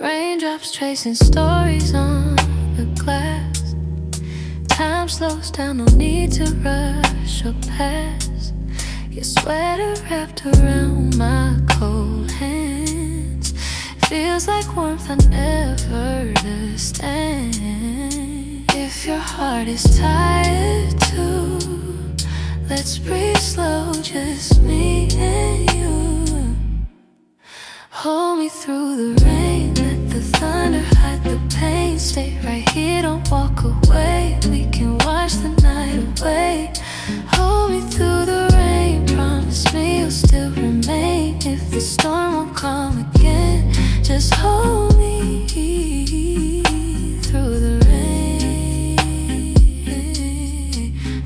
Raindrops tracing stories on the glass. Time slows down, no need to rush or pass. Your sweater wrapped around my cold hands. Feels like warmth I never understand. If your heart is tired too, let's breathe slow, just me and you. Hold me through the rain, let the thunder hide the pain. Stay right here, don't walk away. We can watch the night away. Hold me through the rain, promise me you'll still remain. If the storm won't come again, just hold me through the rain.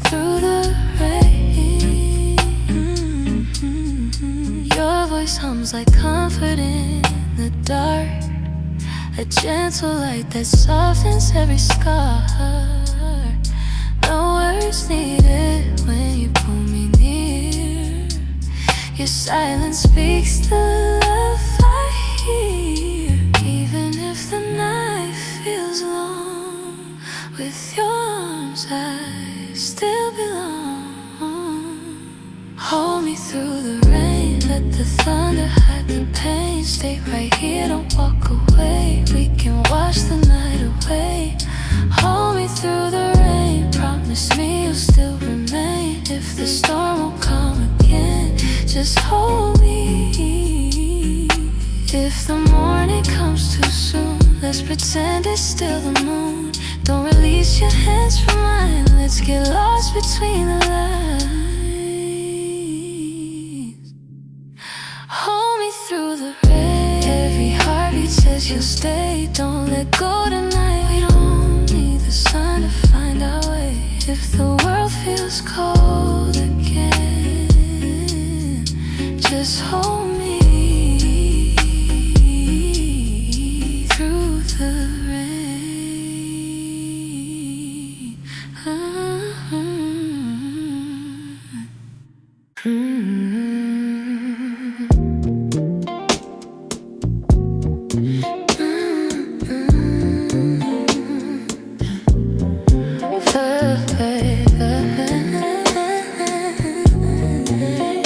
Through the rain. Your voice hums like comfort in the dark, a gentle light that softens every scar. No words needed when you pull me near. Your silence speaks the love I hear. Even if the night feels long, with your arms I still belong. Hold me through the rain, let the thunder hide the pain. Stay right here, don't walk away. We can wash the night away. Hold me through the rain, promise me you'll still remain. If the storm won't come again, just hold me. If the morning comes too soon, let's pretend it's still the moon. Don't release your hands from mine, let's get lost between the lines. Hold me through the rain. Every heartbeat says you'll stay. Don't let go tonight. We don't need the sun to find our way. If the world feels cold again, just hold me through the rain.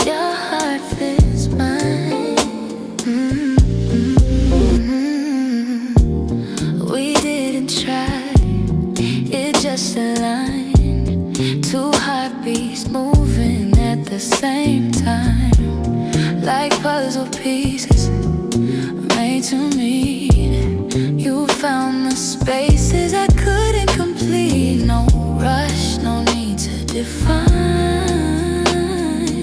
Your heart fits mine. We didn't try, it just aligned. Two heartbeats moving at the same time, like puzzle pieces made to meet. You found the spaces I couldn't complete. No rush, no need to define.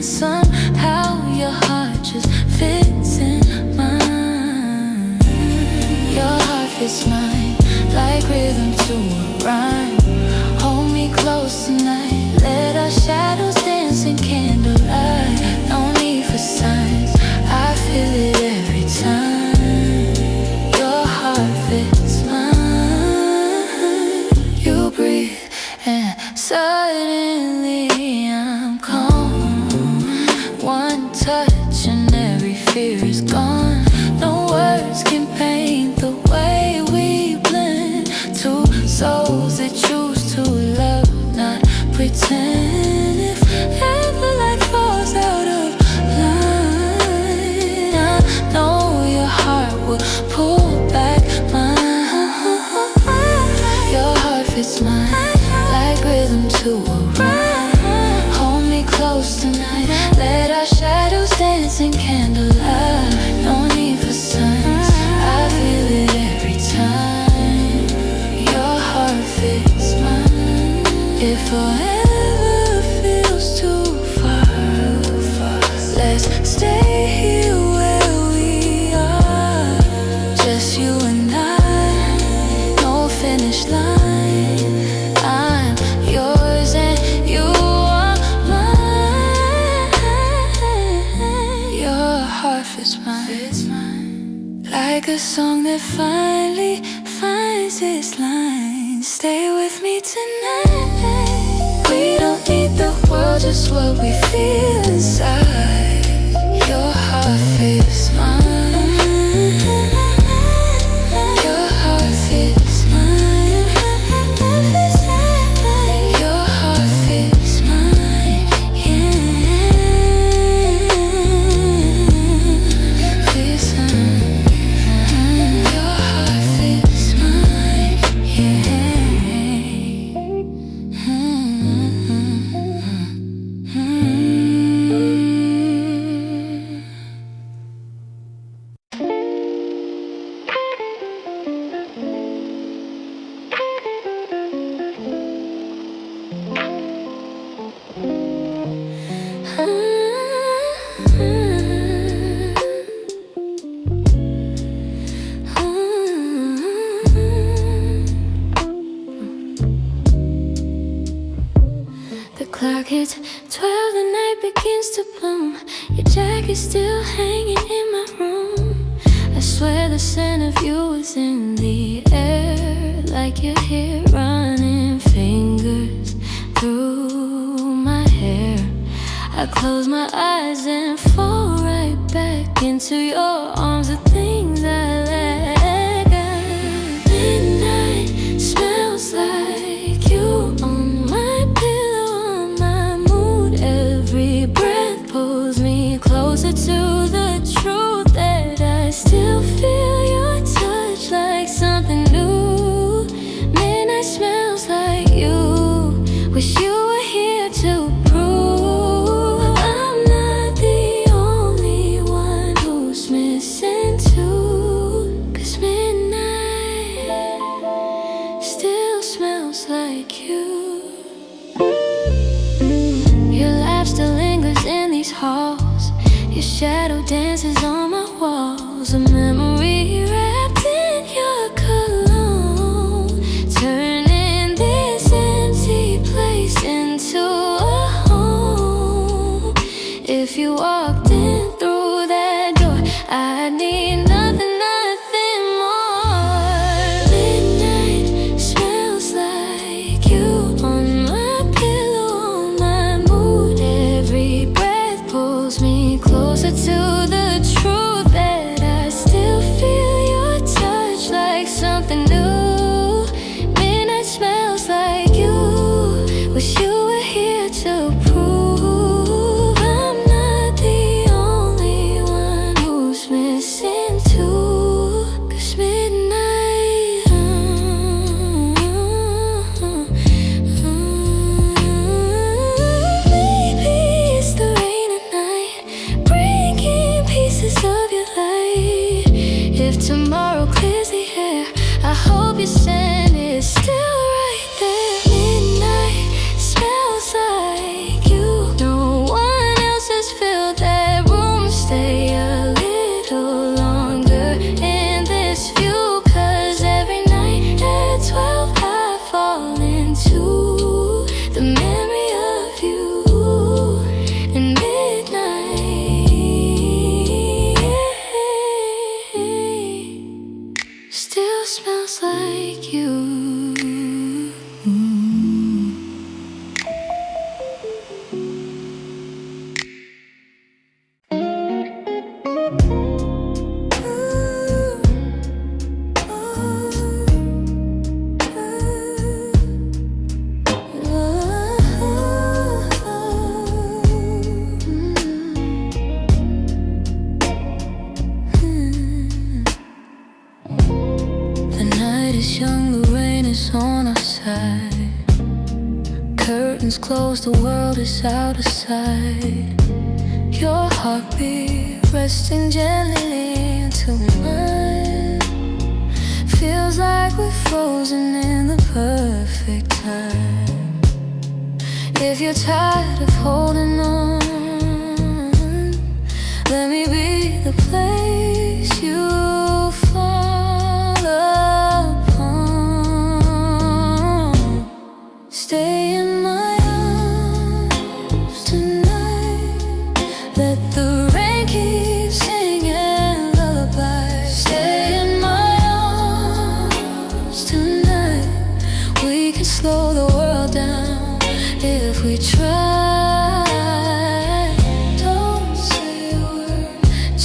Somehow your heart just fits in mine. Your heart fits mine, like rhythm to a rhyme. Hold me close tonight, let our shadows dance in candlelight. No need for signs, I feel it every time. Your heart fits mine. You breathe and suddenly I'm calm. One touch and every fear is gone. No words can paint the way we blend. Two souls that choose to love, not pretend. If ever life falls out of line, I know your heart will pull back mine. Your heart fits mine, like rhythm to a rhyme. Hold me close tonight, let our shadows dance in candlelight. No need for signs, I feel it every time. Your heart fits mine. If forever feels too far, let's stay here where we are. Just you and I, no finish line. I'm yours and you are mine. Your heart fits mine, like a song that finally finds its line. Stay with me tonight. We don't need the world, just what we feel inside. Your heart fits mine. hits 12, the night begins to bloom. Your jacket's still hanging in my room. I swear the scent of you is in the air, like your hair running fingers through my hair. I close my eyes and fall right back into your arms, the things I let go. Midnight smells like you on my pillow, on my mood. Every breath pulls me closer to the truth that I still feel your touch like something new. Midnight smells like you. Wish you were here to prove I'm not the only one who's missing too. 'Cause midnight still smells like you. Your laugh still lingers in these halls. Your shadow dances on my walls. A memory wrapped in your cologne, turning this empty place into a home. If you walked in through that door, I need nothing, nothing more. Midnight smells like you on my pillow, on my mood. Every breath pulls me closer to the truth that I still feel your touch like something new. Midnight smells like you. Wish you were here to prove I'm not the only one who's missing too. 'Cause midnight, maybe it's the rain at night, breaking pieces of your light. If tomorrow clears the air, I hope your scent is still right there. Midnight smells like you. No one else has filled that room. Stay a little longer in this view, 'cause every night at 12 I fall into the memory of you. And midnight still smells like you. The night is young, the rain is on our side. Curtains closed, the world is out of sight. Your heartbeat resting gently into mine. Feels like we're frozen in the perfect time. If you're tired of holding on, let me be the place you fall upon. Stay in my arms tonight. Let the rain keep singing lullabies. Stay in my arms tonight. We can slow the world down if we try. Don't say a word,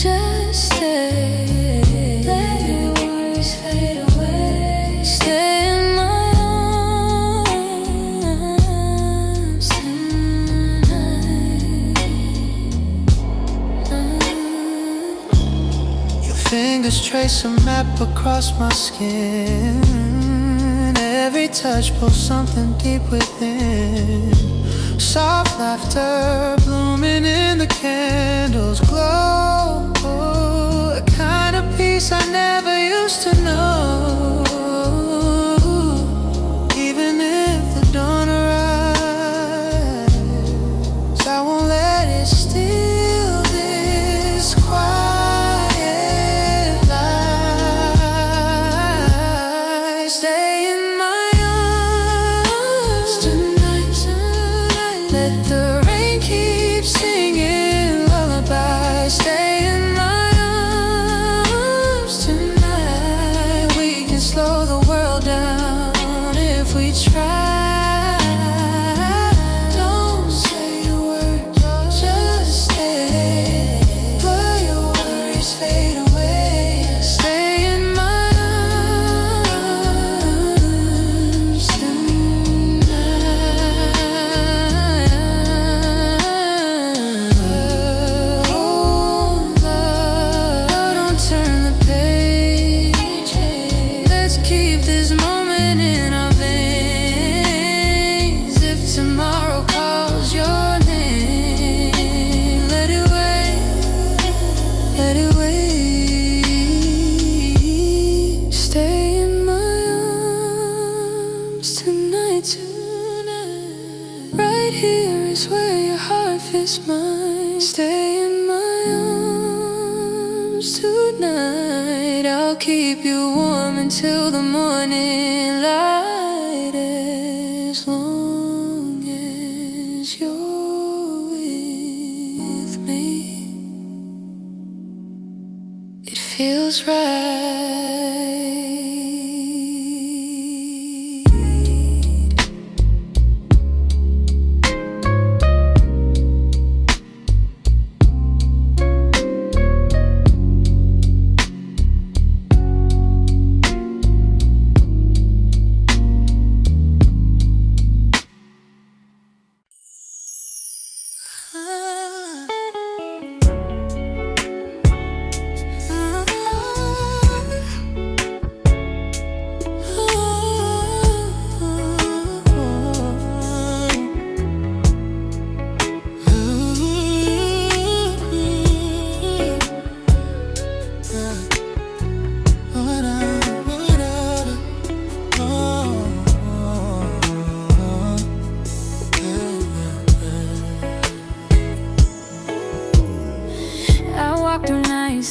just stay. Let your worries fade away. Stay in my arms tonight. Your fingers trace a map across my skin. Every touch pulls something deep within. Soft laughter blooming in the candles' glow. A kind of peace I never used to know. Even if the dawn arrives, I won't let it steal this quiet life. Stay in my arms tonight. Let the life is mine. Stay in my arms tonight. I'll keep you warm until the morning light, as long as you're with me. It feels right.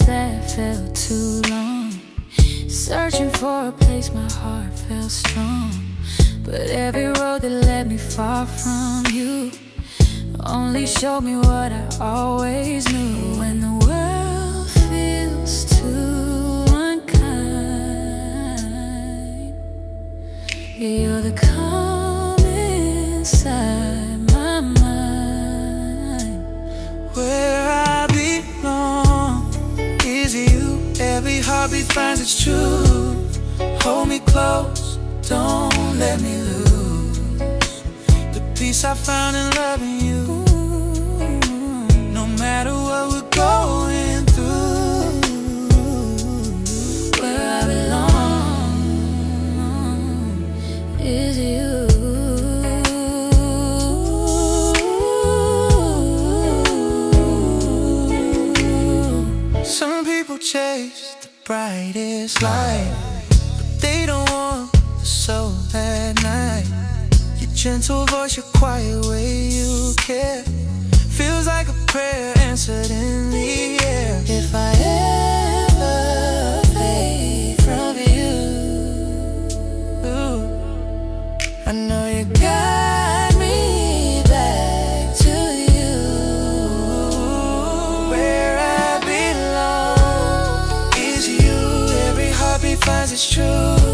That felt too long, searching for a place my heart felt strong. But every road that led me far from you only showed me what I always knew. When the world feels too unkind, you're the calm inside my mind. Where I belong is you. Every heartbeat finds its truth. Hold me close, don't let me lose the peace I found in loving you. No matter what we're going through, where I belong is you. Some people chase the brightest light, but they don't want the soul at night. Your gentle voice, your quiet way you care, feels like a prayer answered in the air. If I ever fade from you, I know you got me back to you. Where I belong is you. Every heartbeat finds its truth.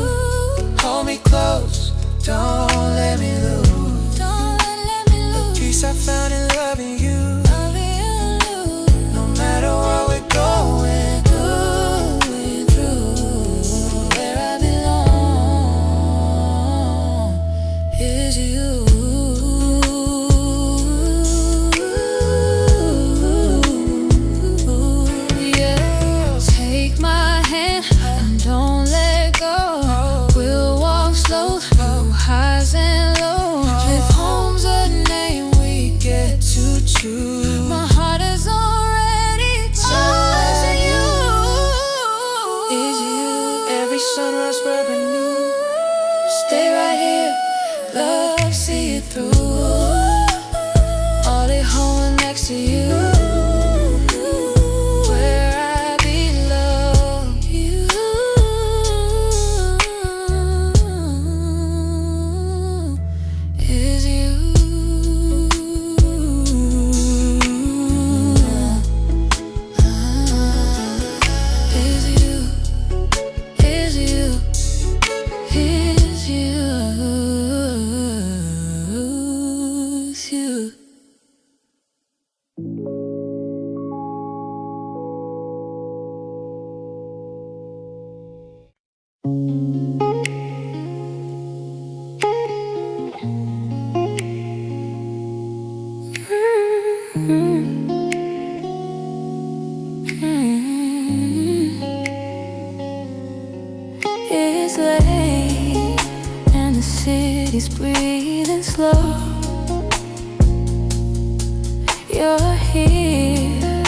Hold me close, don't let me lose the peace I found in loving you. No matter what we're going through, where I belong is you. Yeah, take my hand and don't let go. We'll walk slow through highs and lows. If home's a name we get to choose, my heart is already chosen you. is you. Every sunrise brother new. Stay right here, love, see it through. All at home next to you, where I belong. You is you. Is you. Is you. Is you. Is you. It's late and the city's breathing slow. You're here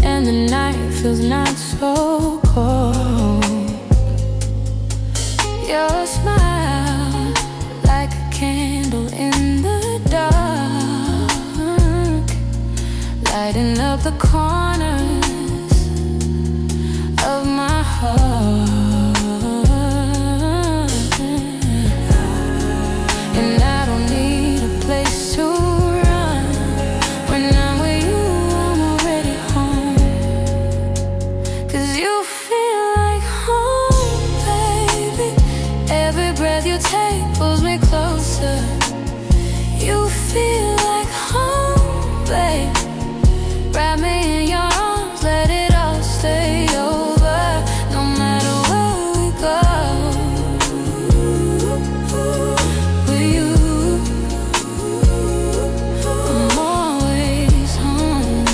and the night feels not so cold. Your smile like a candle in the dark. the corners of my heart. And I don't need a place to run. When I'm with you, I'm already home. 'Cause you feel like home, baby. Every breath you take pulls me closer. You feel like home, babe. Wrap me in your arms, let it all stay over. No matter where we go, with you, I'm always home.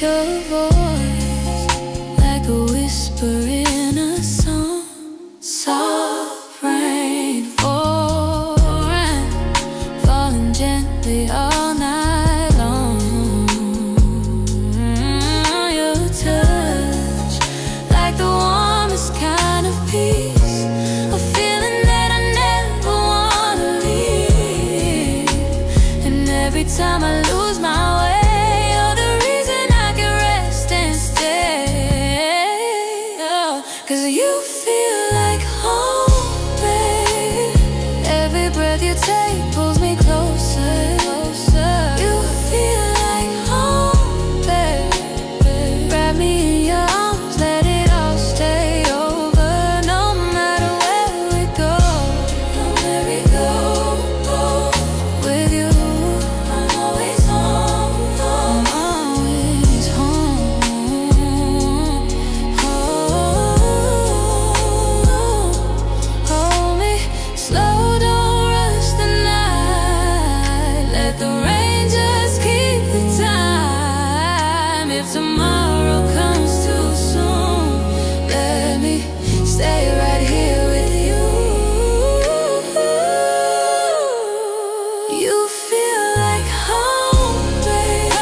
Your voice, like a whisper in a song. Soft rain pouring, falling gently all night long. Your touch, like the warmest kind of peace, a feeling that I never wanna leave. And every time I lose my way, you're the reason I can rest and stay. 'Cause you feel like home, babe. Every breath you take pulls me closer, closer. You feel like home, babe. Wrap me in your arms, let it all stay over. No matter where we go, with you, I'm always home. I'm always home. Hold me slow, don't rush the night. Let the rain just keep the time. If tomorrow comes too soon, let me stay right here with you. You feel like home, babe.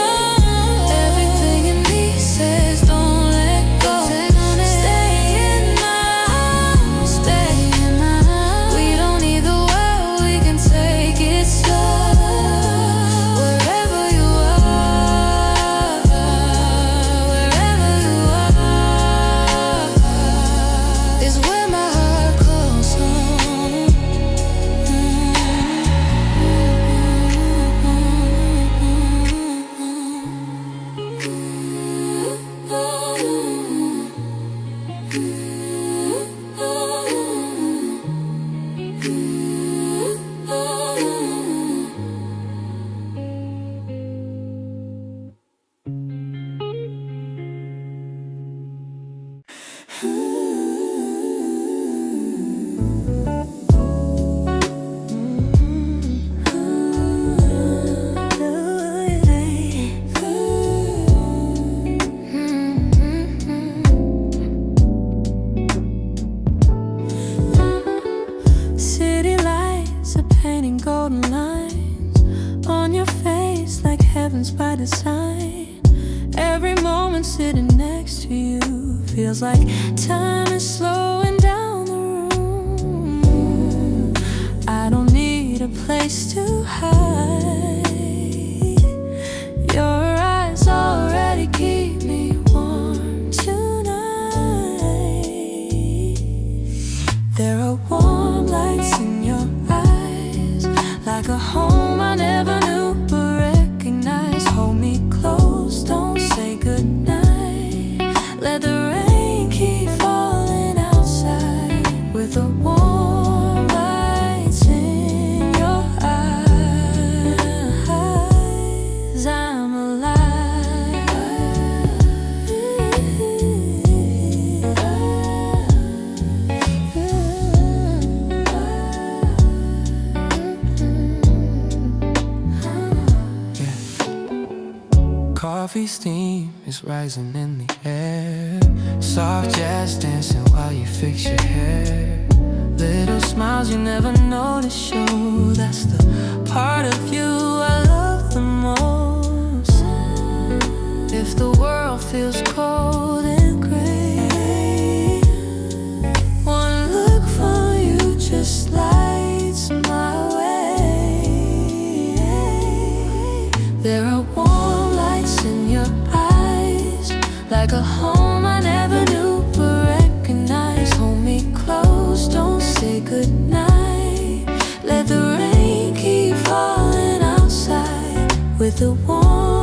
Everything in me says don't let go. Stay in my arms, stay in my arms. We don't need the world, we can take it slow. Wherever you are, wherever you are, is where my heart calls home. City lights are painting golden lines on your face like heaven's by design. Every moment sitting next to you feels like time is slowing down the room. I don't need a place to hide. Your eyes already keep me warm tonight. There are warm lights in your eyes, like a home I never knew but recognize. Hold me close, don't say goodnight. Let the rain keep falling outside with the warm lights in your eyes. I'm alive. Coffee steam is rising in the air. Soft jazz dancing while you fix your hair. Little smiles you never notice show. That's the part of you I love the most. If the world feels cold and gray, one look from you just lights my way. warm lights in your eyes, like a home I never knew but recognized. Hold me close, don't say goodnight. Let the rain keep falling outside with the warm